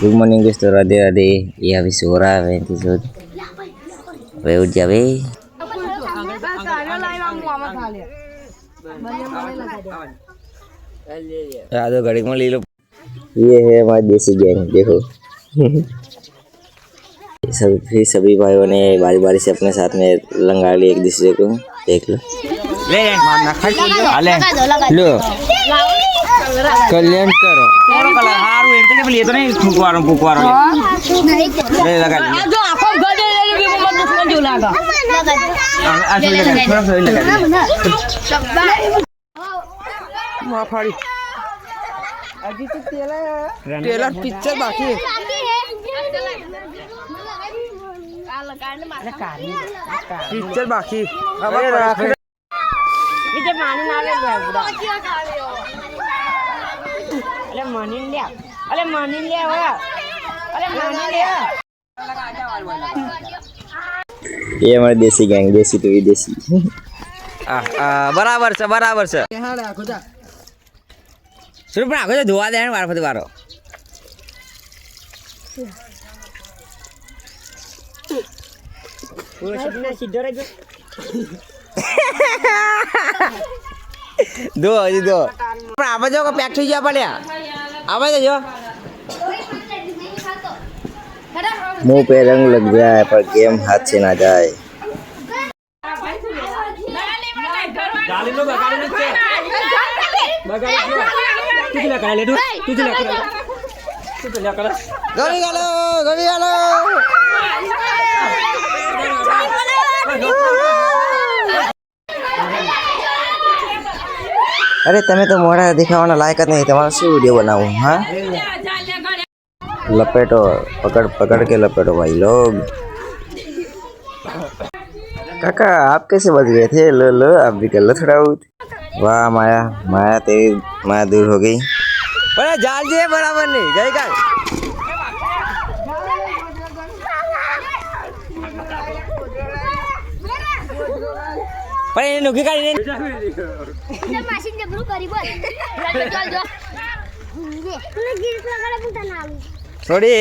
Good morning दोस्तों, राधे राधे। ये अभी सो रहा है वे उठ जावे। तो घड़ी में ले लो। ये है हमारी देसी गैंग, देखो। सभी भाइयों ने बारी बारी से अपने साथ में लंगा लिया एक दूसरे को। देख लो, लो कल्याण करो। कलर हार हुए तो लिए तो नहीं फुकवारो ले लगा लिया। जो आंखों गड़े ले भी मत दुश्मन जो लगा थोड़ा सा लगा मां फाड़ी। अभी तो टेलर पिक्चर बाकी है। पिक्चर बाकी अब नीचे पानी ना ले बुरा। अरे मानी लिया, अरे मानी लिया हो, अरे मानी लिया। ये हमारी देसी गैंग, देसी तो ये देसी। बराबर से बराबर से सिर्फ नाखो तो धोआ दे बार फते बारो। वो सीधा सीधा रे दो अजी दो आवाज को पैक થઈ ગયા પડ્યા आवाज जो मुंह पे रंग लग गया है पर गेम हाथ से ना जाए। गाली लो गाली नीचे गाली लो कर ले तू ले कर गाली गालो अरे तमें तो मोड़ा दिखावाना लायक नहीं, तुम्हारा शू वीडियो बनाऊं? हाँ लपेटो, पकड़ पकड़ के लपेटो भाई लोग। काका आप कैसे बच गए थे? लो लो आप भी कर लो थोड़ा। वाह माया, माया तेरी माया दूर हो गई। अरे जाल जी बराबर नहीं जाएगा। पर नुकी का नहीं मशीन जबरू करी बोल चल जो ये गिर लगा पुता ना छोड़ी।